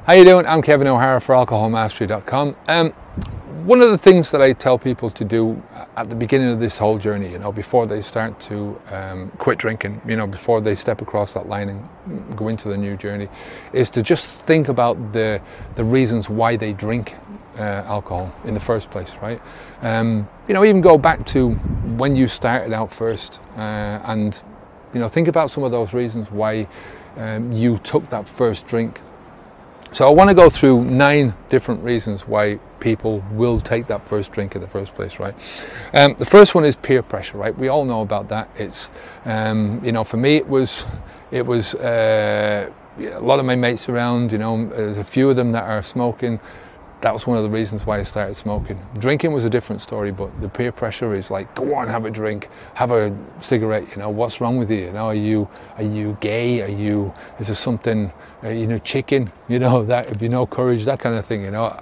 How you doing? I'm Kevin O'Hara for alcoholmastery.com. One of the things that I tell people to do at the beginning of this whole journey, before they start to quit drinking, before they step across that line and go into the new journey, is to just think about the reasons why they drink alcohol in the first place, right? Even go back to when you started out first, and think about some of those reasons why you took that first drink. So I want to go through 9 different reasons why people will take that first drink in the first place, right? The first one is peer pressure, right? We all know about that. It's, for me, it was a lot of my mates around, there's a few of them that are smoking. That was one of the reasons why I started smoking. Drinking was a different story, but the peer pressure is like, go on, have a drink, have a cigarette, what's wrong with you? Are you gay? Is there something, chicken, that, if you know courage, that kind of thing, I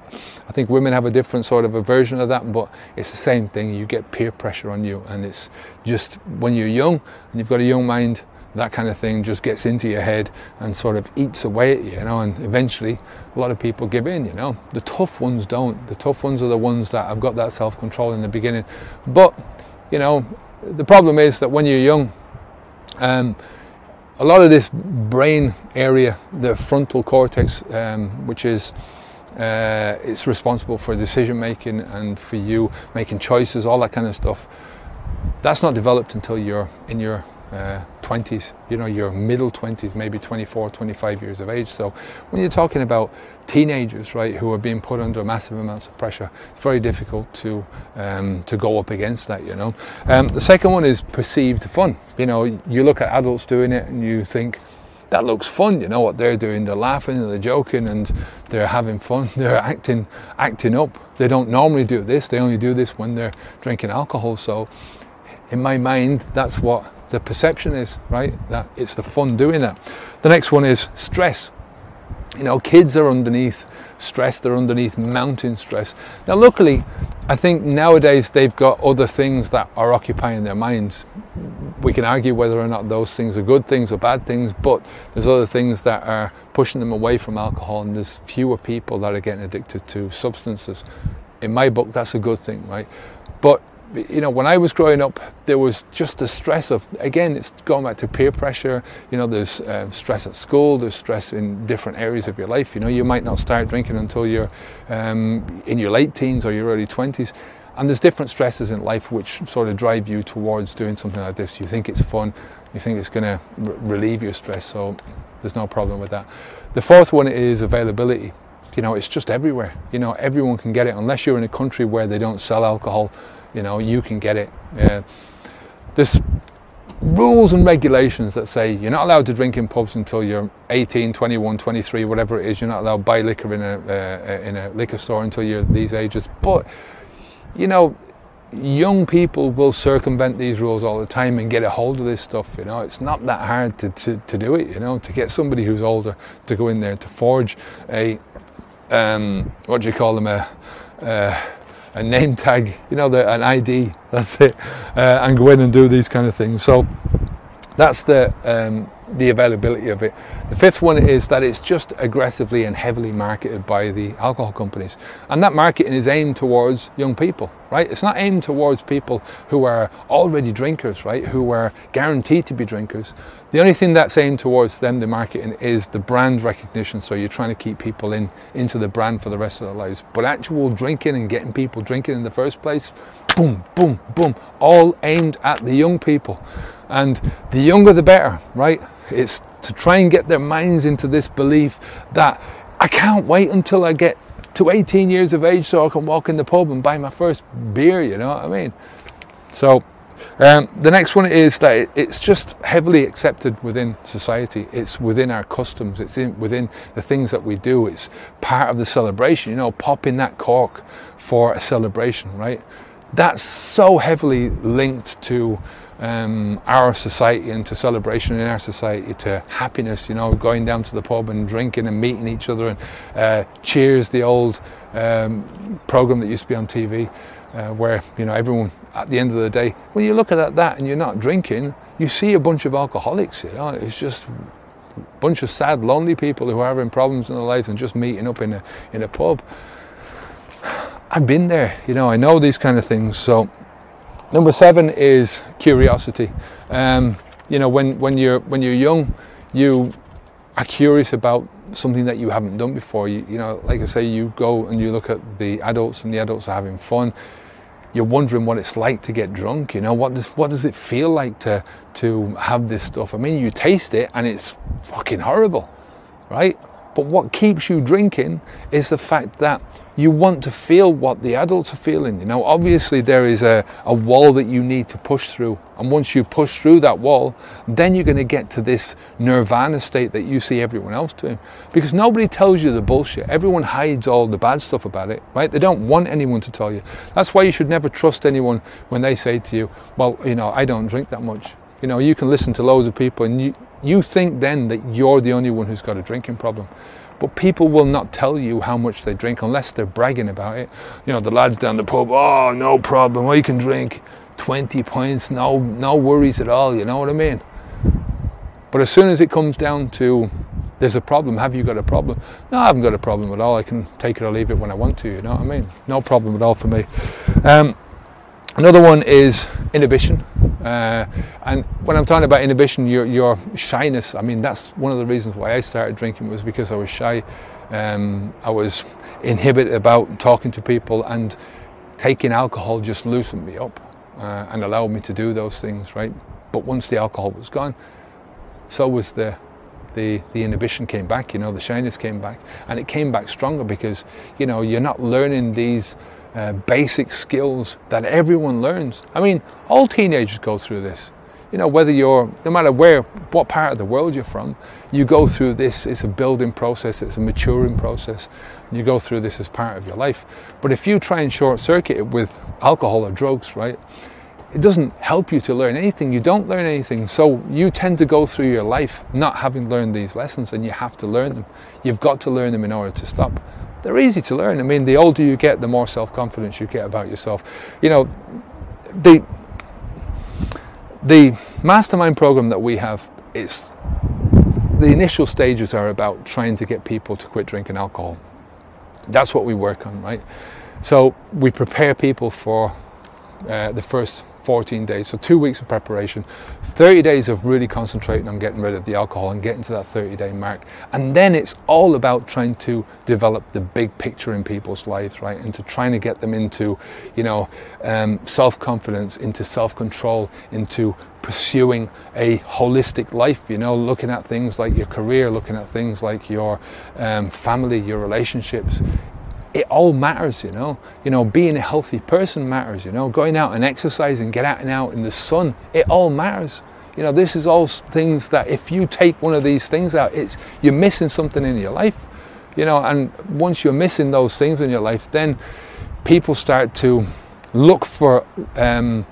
think women have a different sort of a version of that, but it's the same thing. You get peer pressure on you, and it's just when you're young and you've got a young mind, that kind of thing just gets into your head and sort of eats away at you, and eventually a lot of people give in, The tough ones don't. The tough ones are the ones that have got that self-control in the beginning. But, the problem is that when you're young, a lot of this brain area, the frontal cortex, which is it's responsible for decision making and for you making choices, all that kind of stuff, that's not developed until you're in your 20s, your middle 20s, maybe 24, 25 years of age. So when you're talking about teenagers, right, who are being put under massive amounts of pressure, it's very difficult to go up against that, The second one is perceived fun. You look at adults doing it and you think, that looks fun, what they're doing. They're laughing and they're joking and they're having fun. They're acting up. They don't normally do this. They only do this when they're drinking alcohol. So in my mind, that's what the perception is, right? That it's the fun doing that. The next one is stress. Kids are underneath stress. They're underneath mounting stress. Now, luckily, I think nowadays they've got other things that are occupying their minds. We can argue whether or not those things are good things or bad things, but there's other things that are pushing them away from alcohol, and there's fewer people that are getting addicted to substances. In my book, that's a good thing, right? But when I was growing up, there was just the stress of, again, it's going back to peer pressure. There's stress at school, there's stress in different areas of your life. You might not start drinking until you're in your late teens or your early 20s. And there's different stresses in life which sort of drive you towards doing something like this. You think it's fun, you think it's going to relieve your stress, so there's no problem with that. The fourth one is availability. It's just everywhere. Everyone can get it, unless you're in a country where they don't sell alcohol. You can get it. There's rules and regulations that say you're not allowed to drink in pubs until you're 18, 21, 23, whatever it is. You're not allowed to buy liquor in a liquor store until you're these ages. But, young people will circumvent these rules all the time and get a hold of this stuff. It's not that hard to do it, to get somebody who's older to go in there, to forge a, what do you call them, a name tag, an ID, that's it, and go in and do these kind of things. So that's the availability of it. The fifth one is that it's just aggressively and heavily marketed by the alcohol companies, and that marketing is aimed towards young people, right? It's not aimed towards people who are already drinkers, right, who are guaranteed to be drinkers. The only thing that's aimed towards them, the marketing, is the brand recognition. So you're trying to keep people into the brand for the rest of their lives. But actual drinking and getting people drinking in the first place, boom, boom, boom, all aimed at the young people. And the younger the better, right? It's to try and get their minds into this belief that I can't wait until I get to 18 years of age so I can walk in the pub and buy my first beer, you know what I mean? So the next one is that it's just heavily accepted within society. It's within our customs. It's within the things that we do. It's part of the celebration, popping that cork for a celebration, right? That's so heavily linked to our society and to celebration in our society, to happiness, going down to the pub and drinking and meeting each other, and Cheers, the old program that used to be on TV. where, you know, everyone at the end of the day, when you look at that and you're not drinking, you see a bunch of alcoholics, you know. It's just a bunch of sad, lonely people who are having problems in their life and just meeting up in a pub. I've been there, you know, I know these kind of things. So number 7 is curiosity. You know, when you're young, you are curious about something that you haven't done before. You know, like I say, you go and you look at the adults and the adults are having fun. You're wondering what it's like to get drunk, you know, what does it feel like to have this stuff? I mean, you taste it and it's fucking horrible, right? But what keeps you drinking is the fact that you want to feel what the adults are feeling. You know, obviously there is a wall that you need to push through. And once you push through that wall, then you're going to get to this nirvana state that you see everyone else doing. Because nobody tells you the bullshit. Everyone hides all the bad stuff about it, right? They don't want anyone to tell you. That's why you should never trust anyone when they say to you, well, you know, I don't drink that much. You know, you can listen to loads of people and you think then that you're the only one who's got a drinking problem. But people will not tell you how much they drink unless they're bragging about it. You know, the lads down the pub, oh, no problem, I can drink 20 pints, no worries at all, you know what I mean? But as soon as it comes down to, there's a problem, have you got a problem? No, I haven't got a problem at all, I can take it or leave it when I want to, you know what I mean? No problem at all for me. Another one is inhibition. And when I'm talking about inhibition, your shyness, I mean, that's one of the reasons why I started drinking, was because I was shy. I was inhibited about talking to people, and taking alcohol just loosened me up and allowed me to do those things, right? But once the alcohol was gone, so was the inhibition came back, you know, the shyness came back, and it came back stronger because, you know, you're not learning these basic skills that everyone learns. I mean, all teenagers go through this. You know, whether you're, no matter what part of the world you're from, you go through this. It's a building process, it's a maturing process. And you go through this as part of your life. But if you try and short circuit it with alcohol or drugs, right, it doesn't help you to learn anything. You don't learn anything. So you tend to go through your life not having learned these lessons, and you have to learn them. You've got to learn them in order to stop. They're easy to learn. I mean, the older you get, the more self-confidence you get about yourself. You know, the mastermind program that we have, it's the initial stages are about trying to get people to quit drinking alcohol. That's what we work on, right? So we prepare people for the first 14 days, so 2 weeks of preparation, 30 days of really concentrating on getting rid of the alcohol and getting to that 30-day mark. And then it's all about trying to develop the big picture in people's lives, right? And to trying to get them into, you know, self-confidence, into self-control, into pursuing a holistic life, you know, looking at things like your career, looking at things like your family, your relationships. It all matters, you know. You know, being a healthy person matters, you know. Going out and exercising, get out and out in the sun, it all matters. You know, this is all things that if you take one of these things out, you're missing something in your life, you know. And once you're missing those things in your life, then people start to look for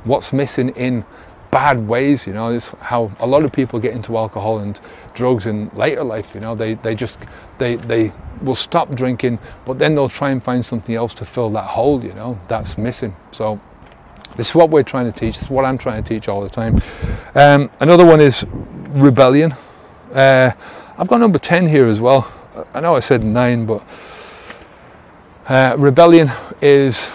what's missing in bad ways, you know. It's how a lot of people get into alcohol and drugs in later life, you know. They will stop drinking, but then they'll try and find something else to fill that hole, you know, that's missing. So this is what we're trying to teach. This is what I'm trying to teach all the time. Another one is rebellion. I've got number 10 here as well. I know I said 9, but rebellion is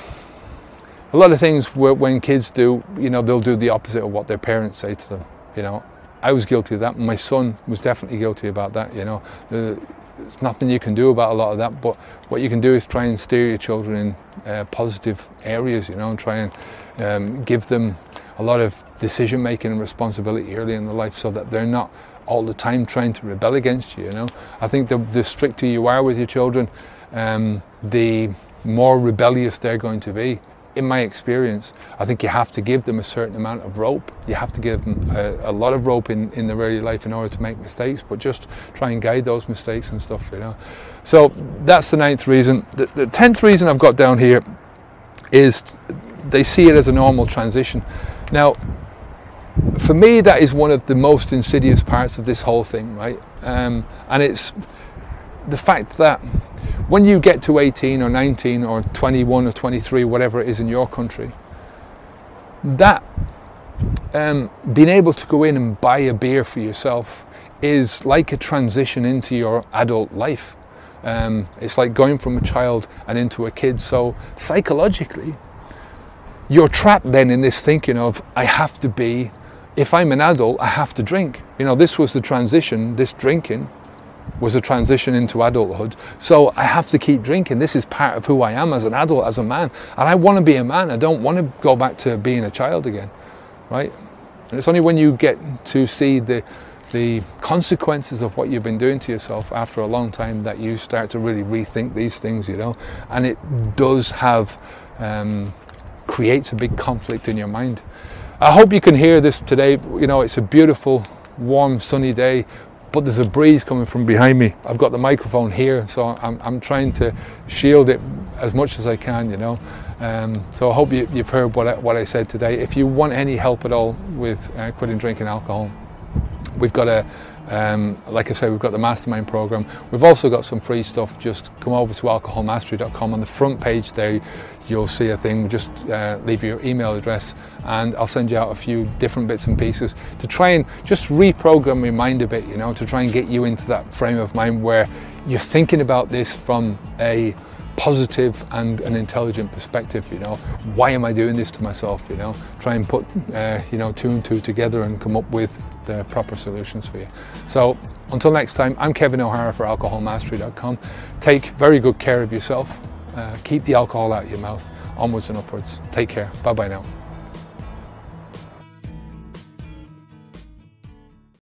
a lot of things when kids do, you know, they'll do the opposite of what their parents say to them, you know. I was guilty of that. My son was definitely guilty about that, you know. There's nothing you can do about a lot of that, but what you can do is try and steer your children in positive areas, you know, and try and give them a lot of decision making and responsibility early in their life, so that they're not all the time trying to rebel against you, you know. I think the stricter you are with your children, the more rebellious they're going to be. In my experience, I think you have to give them a certain amount of rope. You have to give them a lot of rope in their early life in order to make mistakes, but just try and guide those mistakes and stuff, you know. So that's the 9th reason. The 10th reason I've got down here is they see it as a normal transition. Now, for me, that is one of the most insidious parts of this whole thing, right? And it's the fact that when you get to 18 or 19 or 21 or 23, whatever it is in your country, that being able to go in and buy a beer for yourself is like a transition into your adult life. It's like going from a child and into a kid. So psychologically, you're trapped then in this thinking of, I have to be, if I'm an adult, I have to drink. You know, this was the transition, this drinking was a transition into adulthood. So I have to keep drinking. This is part of who I am as an adult, as a man. And I want to be a man. I don't want to go back to being a child again, right? And it's only when you get to see the consequences of what you've been doing to yourself after a long time that you start to really rethink these things, you know. And it does have, creates a big conflict in your mind. I hope you can hear this today. You know, it's a beautiful, warm, sunny day, but there's a breeze coming from behind me. I've got the microphone here, so I'm trying to shield it as much as I can, you know. So I hope you've heard what I said today. If you want any help at all with quitting drinking alcohol, we've got like I say, we've got the mastermind program. We've also got some free stuff. Just come over to alcoholmastery.com. On the front page there, you'll see a thing. Just leave your email address and I'll send you out a few different bits and pieces to try and just reprogram your mind a bit, you know, to try and get you into that frame of mind where you're thinking about this from a positive and an intelligent perspective. You know, why am I doing this to myself? You know, try and put you know, 2 and 2 together and come up with the proper solutions for you. So until next time, I'm Kevin O'Hara for alcoholmastery.com. Take very good care of yourself. Keep the alcohol out of your mouth. Onwards and upwards. Take care. Bye bye now.